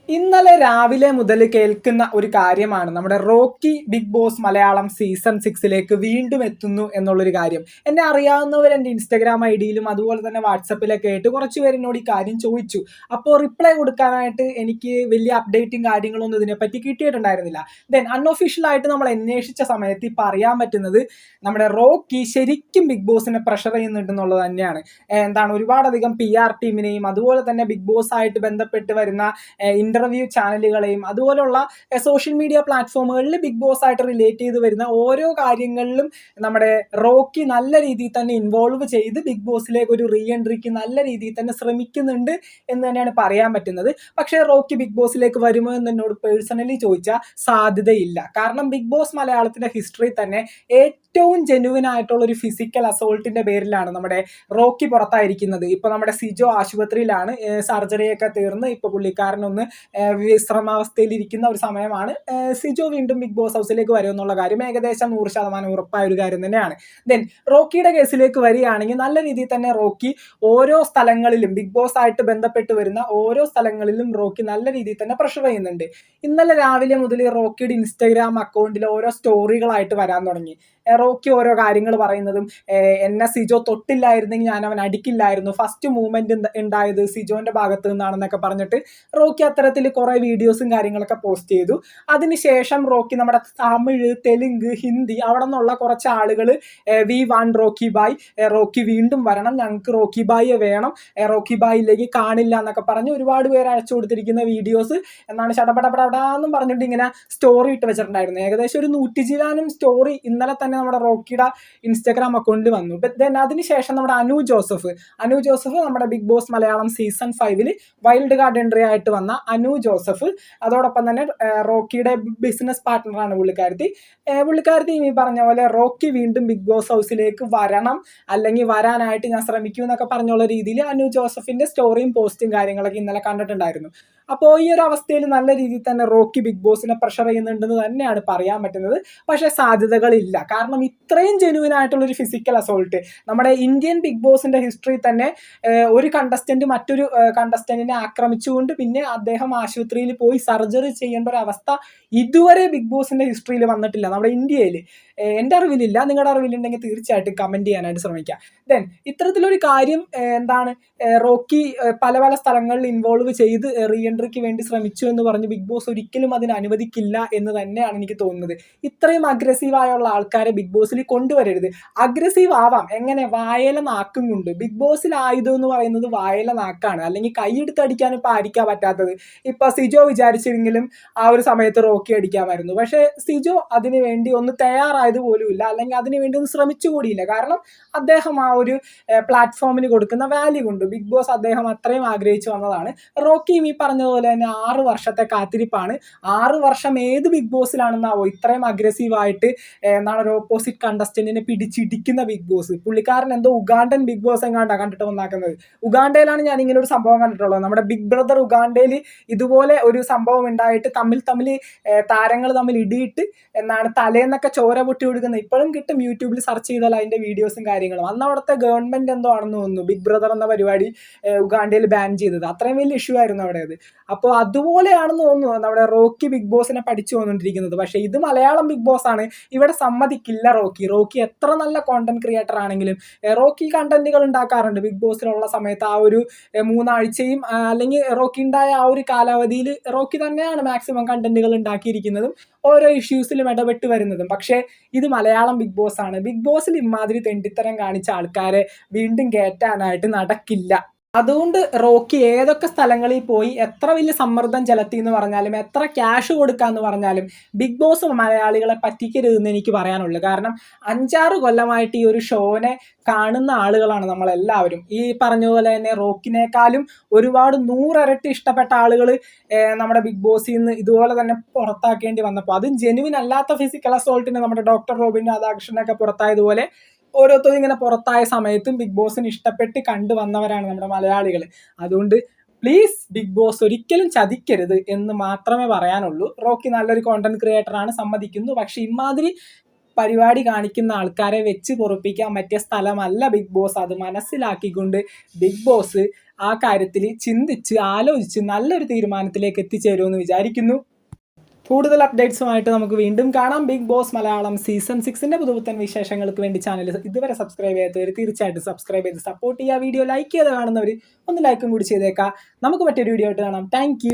ഇന്നലെ രാവിലെ മുതൽ കേൾക്കുന്ന ഒരു കാര്യമാണ് നമ്മുടെ Rocky Bigg Boss Malayalam season 6 വീണ്ടും എത്തുന്നു എന്നുള്ളൊരു കാര്യം. എന്നെ അറിയാവുന്നവർ എൻ്റെ ഇൻസ്റ്റാഗ്രാം ഐഡിയിലും അതുപോലെ തന്നെ വാട്സപ്പിലൊക്കെ ആയിട്ട് കുറച്ച് പേരിനോട് ഈ കാര്യം ചോദിച്ചു. അപ്പോൾ റിപ്ലൈ കൊടുക്കാനായിട്ട് എനിക്ക് വലിയ അപ്ഡേറ്റും കാര്യങ്ങളൊന്നും ഇതിനെപ്പറ്റി കിട്ടിയിട്ടുണ്ടായിരുന്നില്ല. ദെൻ അൺഒഫീഷ്യലായിട്ട് നമ്മൾ അന്വേഷിച്ച സമയത്ത് ഇപ്പോൾ അറിയാൻ പറ്റുന്നത് നമ്മുടെ റോക്കി ശരിക്കും ബിഗ് ബോസിനെ പ്രഷർ ചെയ്യുന്നുണ്ടെന്നുള്ളത് തന്നെയാണ്. എന്താണ് ഒരുപാടധികം PR ടീമിനെയും അതുപോലെ തന്നെ ബിഗ് ബോസ് ആയിട്ട് ബന്ധപ്പെട്ട് വരുന്ന ഇന്റർവ്യൂ ചാനലുകളെയും അതുപോലുള്ള സോഷ്യൽ മീഡിയ പ്ലാറ്റ്ഫോമുകളിൽ ബിഗ് ബോസ് ആയിട്ട് റിലേറ്റ് ചെയ്ത് വരുന്ന ഓരോ കാര്യങ്ങളിലും നമ്മുടെ റോക്കി നല്ല രീതിയിൽ തന്നെ ഇൻവോൾവ് ചെയ്ത് ബിഗ് ബോസിലേക്ക് ഒരു റീ എൻട്രിക്ക് നല്ല രീതിയിൽ തന്നെ ശ്രമിക്കുന്നുണ്ട് എന്ന് തന്നെയാണ് പറയാൻ പറ്റുന്നത്. പക്ഷേ റോക്കി ബിഗ് ബോസിലേക്ക് വരുമോ എന്ന് എന്നോട് പേഴ്സണലി ചോദിച്ചാൽ സാധ്യതയില്ല. കാരണം ബിഗ് ബോസ് മലയാളത്തിന്റെ ഹിസ്റ്ററി തന്നെ ഏറ്റവും ജെനുവിൻ ആയിട്ടുള്ള ഒരു ഫിസിക്കൽ അസോൾട്ടിന്റെ പേരിലാണ് നമ്മുടെ റോക്കി പുറത്തായിരിക്കുന്നത്. ഇപ്പൊ നമ്മുടെ സിജോ ആശുപത്രിയിലാണ്, സർജറിയൊക്കെ തീർന്ന് ഇപ്പൊ പുള്ളിക്കാരനൊന്ന് വിശ്രമാവസ്ഥയിൽ ഇരിക്കുന്ന ഒരു സമയമാണ്. സിജോ വീണ്ടും ബിഗ് ബോസ് ഹൗസിലേക്ക് വരുമെന്നുള്ള കാര്യം ഏകദേശം 100% ഉറപ്പായ ഒരു കാര്യം തന്നെയാണ്. ദെൻ റോക്കിയുടെ കേസിലേക്ക് വരികയാണെങ്കിൽ നല്ല രീതിയിൽ തന്നെ റോക്കി ഓരോ സ്ഥലങ്ങളിലും ബിഗ് ബോസ് ആയിട്ട് ബന്ധപ്പെട്ട് വരുന്ന ഓരോ സ്ഥലങ്ങളിലും റോക്കി നല്ല രീതിയിൽ തന്നെ പ്രഷർ ചെയ്യുന്നുണ്ട്. ഇന്നലെ രാവിലെ മുതൽ റോക്കിയുടെ ഇൻസ്റ്റാഗ്രാം അക്കൗണ്ടിൽ ഓരോ സ്റ്റോറികളായിട്ട് വരാൻ തുടങ്ങി. റോക്കി ഓരോ കാര്യങ്ങൾ പറയുന്നതും എന്നെ സിജോ തൊട്ടില്ലായിരുന്നെങ്കിൽ ഞാൻ അവൻ അടിക്കില്ലായിരുന്നു, ഫസ്റ്റ് മൂവ്മെന്റ് ഉണ്ടായത് സിജോന്റെ ഭാഗത്ത് നിന്നാണെന്നൊക്കെ പറഞ്ഞിട്ട് റോക്കി അത്തരത്തിൽ കുറെ വീഡിയോസും കാര്യങ്ങളൊക്കെ പോസ്റ്റ് ചെയ്തു. അതിനുശേഷം റോക്കി നമ്മുടെ തമിഴ്, തെലുങ്ക്, ഹിന്ദി അവിടെ നിന്നുള്ള കുറച്ച് ആളുകൾ we want Rocky bhai, Rocky വീണ്ടും വരണം, ഞങ്ങൾക്ക് റോക്കി ബായിയെ വേണം, റോക്കി ബായിലേക്ക് കാണില്ല എന്നൊക്കെ പറഞ്ഞ് ഒരുപാട് പേര് അയച്ചു കൊടുത്തിരിക്കുന്ന വീഡിയോസ് എന്നാണ് ചടപടപടാന്നും പറഞ്ഞിട്ട് ഇങ്ങനെ സ്റ്റോറി ഇട്ട് വെച്ചിട്ടുണ്ടായിരുന്നു. ഏകദേശം ഒരു 100 ചില്ലാനും സ്റ്റോറി ഇന്നലെ തന്നെ നമ്മുടെ റോക്കിയുടെ ഇൻസ്റ്റാഗ്രാം അക്കൗണ്ടിൽ വന്നു. ദെൻ അതിനുശേഷം നമ്മുടെ അനു ജോസഫ് നമ്മുടെ Bigg Boss Malayalam season 5 wild card entry ആയിട്ട് വന്ന അനു ജോസഫ്, അതോടൊപ്പം തന്നെ റോക്കിയുടെ ബിസിനസ് പാർട്ട്ണറാണ് പുള്ളിക്കാരത്തി ഈ പറഞ്ഞ പോലെ റോക്കി വീണ്ടും ബിഗ് ബോസ് ഹൗസിലേക്ക് വരണം, അല്ലെങ്കിൽ വരാനായിട്ട് ഞാൻ ശ്രമിക്കും എന്നൊക്കെ പറഞ്ഞുള്ള രീതിയിൽ അനു ജോസഫിന്റെ സ്റ്റോറിയും പോസ്റ്റും കാര്യങ്ങളൊക്കെ ഇന്നലെ കണ്ടിട്ടുണ്ടായിരുന്നു. അപ്പോൾ ഈ ഒരു അവസ്ഥയിൽ നല്ല രീതിയിൽ തന്നെ റോക്കി ബിഗ് ബോസിനെ പ്രഷർ ചെയ്യുന്നുണ്ടെന്ന് തന്നെയാണ് പറയാൻ പറ്റുന്നത്. പക്ഷേ സാധ്യതകളില്ല. കാരണം ഇത്രയും ജെനുവിൻ ആയിട്ടുള്ള ഒരു ഫിസിക്കൽ അസോൾട്ട് നമ്മുടെ ഇന്ത്യൻ ബിഗ് ബോസിന്റെ ഹിസ്റ്ററി തന്നെ ഒരു കണ്ടസ്റ്റന്റ് മറ്റൊരു കണ്ടസ്റ്റന്റിനെ ആക്രമിച്ചുകൊണ്ട് പിന്നെ അദ്ദേഹം ആശുപത്രിയിൽ പോയി സർജറി ചെയ്യേണ്ട ഒരു അവസ്ഥ ഇതുവരെ ബിഗ് ബോസിന്റെ ഹിസ്റ്ററിയിൽ വന്നിട്ടില്ല നമ്മുടെ ഇന്ത്യയിൽ. എൻ്റെ അറിവിലില്ല. നിങ്ങളുടെ അറിവിലുണ്ടെങ്കിൽ തീർച്ചയായിട്ടും കമന്റ് ചെയ്യാനായിട്ട് ശ്രമിക്കാം. ദെൻ ഇത്തരത്തിലൊരു കാര്യം എന്താണ് റോക്കി പല സ്ഥലങ്ങളിൽ ഇൻവോൾവ് ചെയ്ത് റീ എൻട്രിക്ക് വേണ്ടി ശ്രമിച്ചു എന്ന് പറഞ്ഞ് ബിഗ് ബോസ് ഒരിക്കലും അതിന് അനുവദിക്കില്ല എന്ന് തന്നെയാണ് എനിക്ക് തോന്നുന്നത്. ഇത്രയും അഗ്രസീവായുള്ള ആൾക്കാരെ ബിഗ് ബോസിൽ കൊണ്ടുവരരുത്. അഗ്രസീവ് ആവാം, എങ്ങനെ വായല നാക്കും കൊണ്ട്. ബിഗ് ബോസിൽ ആയുധം എന്ന് പറയുന്നത് വായല നാക്കാണ്. അല്ലെങ്കിൽ കൈയെടുത്തടിക്കാൻ ഇപ്പം ആയിരിക്കാൻ പറ്റാത്തത്. ഇപ്പൊ സിജോ വിചാരിച്ചെങ്കിലും ആ ഒരു സമയത്ത് റോക്കി അടിക്കാമായിരുന്നു. പക്ഷെ സിജോ അതിനു വേണ്ടി ഒന്ന് തയ്യാറായത് പോലും ഇല്ല, അല്ലെങ്കിൽ അതിനു വേണ്ടി ഒന്ന് ശ്രമിച്ചുകൂടിയില്ല. കാരണം അദ്ദേഹം ആ ഒരു പ്ലാറ്റ്ഫോമിന് കൊടുക്കുന്ന വാല്യൂ കൊണ്ട് ബിഗ് ബോസ് അദ്ദേഹം അത്രയും ആഗ്രഹിച്ചു വന്നതാണ്. റോക്കിയും ഈ പറഞ്ഞതുപോലെ തന്നെ 6 വർഷത്തെ കാത്തിരിപ്പാണ്. 6 വർഷം ഏത് ബിഗ് ബോസിലാണെന്നാവോ ഇത്രയും അഗ്രസീവായിട്ട് എന്താണ് ഒരു ഓപ്പോസിറ്റ് കണ്ടസ്റ്റന്റിനെ പിടിച്ചിടിക്കുന്ന ബിഗ് ബോസ്. പുള്ളിക്കാരൻ എന്തോ ഉഗാണ്ടൻ ബിഗ് ബോസ് എങ്ങാണ്ടാണ് കണ്ടിട്ട് വന്നാക്കുന്നത്. ഉഗാണ്ടയിലാണ് ഞാൻ ഇങ്ങനെ ഒരു സംഭവം കണ്ടിട്ടുള്ളത്. നമ്മുടെ ബിഗ് ബ്രദർ ഉഗാണ്ടയിൽ ഇതുപോലെ ഒരു സംഭവം ഉണ്ടായിട്ട് തമ്മിൽ താരങ്ങൾ തമ്മിൽ ഇടിയിട്ട് എന്നാണ് തലേന്നൊക്കെ ചോര പൊട്ടി കൊടുക്കുന്നത്. ഇപ്പോഴും കിട്ടും, യൂട്യൂബിൽ സെർച്ച് ചെയ്താൽ അതിന്റെ വീഡിയോസും കാര്യങ്ങളും. അന്ന് അവിടുത്തെ ഗവൺമെന്റ് എന്തോ ആണെന്ന് തോന്നുന്നു ബിഗ് ബ്രദർ എന്ന പരിപാടി ഉഗാണ്ടയിൽ ബാൻ ചെയ്തത്. അത്രയും വലിയ ഇഷ്യൂ ആയിരുന്നു അവിടെ അത്. അപ്പോൾ അതുപോലെയാണെന്ന് തോന്നുന്നു നമ്മുടെ റോക്കി ബിഗ് ബോസിനെ പഠിച്ചു വന്നുകൊണ്ടിരിക്കുന്നത്. പക്ഷേ ഇത് മലയാളം ബിഗ് ബോസ് ആണ്, ഇവിടെ സമ്മതിക്കില്ല റോക്കി എത്ര നല്ല കോണ്ടന്റ് ക്രിയേറ്റർ ആണെങ്കിലും റോക്കി കണ്ടന്റുകൾ ഉണ്ടാക്കാറുണ്ട് ബിഗ് ബോസിലുള്ള സമയത്ത്. ആ ഒരു 3 ആഴ്ചയും അല്ലെങ്കിൽ റോക്കി ഉണ്ടായ ആ ഒരു കാലാവധിയിൽ റോക്കി തന്നെയാണ് മാക്സിമം കണ്ടന്റുകൾ ഉണ്ടാക്കിയിരിക്കുന്നതും ഓരോ ഇഷ്യൂസിലും ഇടപെട്ട് വരുന്നതും. പക്ഷേ ഇത് മലയാളം ബിഗ് ബോസ് ആണ്. ബിഗ് ബോസിൽ ഇമാതിരി തെണ്ടിത്തരം കാണിച്ച ആൾക്കാരെ വീണ്ടും കയറ്റാനായിട്ട് നടക്കില്ല. അതുകൊണ്ട് റോക്കി ഏതൊക്കെ സ്ഥലങ്ങളിൽ പോയി എത്ര വലിയ സമ്മർദ്ദം ചെലുത്തി എന്ന് പറഞ്ഞാലും എത്ര ക്യാഷ് കൊടുക്കാന്ന് പറഞ്ഞാലും ബിഗ് ബോസ് മലയാളികളെ പറ്റിക്കരുതെന്ന് എനിക്ക് പറയാനുള്ളൂ. കാരണം 5-6 കൊല്ലമായിട്ട് ഈ ഒരു ഷോനെ കാണുന്ന ആളുകളാണ് നമ്മളെല്ലാവരും. ഈ പറഞ്ഞതുപോലെ തന്നെ റോക്കിനേക്കാളും ഒരുപാട് 100 ഇരട്ടി ഇഷ്ടപ്പെട്ട ആളുകൾ നമ്മുടെ ബിഗ് ബോസിൽ നിന്ന് ഇതുപോലെ തന്നെ പുറത്താക്കേണ്ടി വന്നപ്പോൾ, അതും ജെനുവിൻ അല്ലാത്ത ഫിസിക്കൽ അസോൾട്ടിന് നമ്മുടെ ഡോക്ടർ റോബിൻ രാധാകൃഷ്ണനൊക്കെ പുറത്തായതുപോലെ ഓരോരുത്തരും ഇങ്ങനെ പുറത്തായ സമയത്തും ബിഗ് ബോസിന് ഇഷ്ടപ്പെട്ട് കണ്ടുവന്നവരാണ് നമ്മുടെ മലയാളികൾ. അതുകൊണ്ട് പ്ലീസ് ബിഗ് ബോസ് ഒരിക്കലും ചതിക്കരുത് എന്ന് മാത്രമേ പറയാനുള്ളൂ. റോക്കി നല്ലൊരു കോണ്ടന്റ് ക്രിയേറ്റർ ആണ്, സമ്മതിക്കുന്നു. പക്ഷെ ഇമാതിരി പരിപാടി കാണിക്കുന്ന ആൾക്കാരെ വെച്ച് പൊറുപ്പിക്കാൻ പറ്റിയ സ്ഥലമല്ല ബിഗ് ബോസ്. അത് മനസ്സിലാക്കിക്കൊണ്ട് ബിഗ് ബോസ് ആ കാര്യത്തിൽ ചിന്തിച്ച് ആലോചിച്ച് നല്ലൊരു തീരുമാനത്തിലേക്ക് എത്തിച്ചേരുമെന്ന് വിചാരിക്കുന്നു. കൂടുതൽ അപ്ഡേറ്റ്സുമായിട്ട് നമുക്ക് വീണ്ടും കാണാം. ബിഗ് ബോസ് മലയാളം സീസൺ 6ന്റെ പുതുപുത്തൻ വിശേഷങ്ങൾക്ക് വേണ്ടി ചാനൽ ഇതുവരെ സബ്സ്ക്രൈബ് ചെയ്യാത്തവർ തീർച്ചയായിട്ടും സബ്സ്ക്രൈബ് ചെയ്ത് സപ്പോർട്ട് ചെയ്യുക. വീഡിയോ ലൈക്ക് ചെയ്ത് കാണുന്നവർ ഒന്ന് ലൈക്കും കൂടി ചെയ്തേക്കാം. നമുക്ക് മറ്റൊരു വീഡിയോ ആയിട്ട് കാണാം. താങ്ക്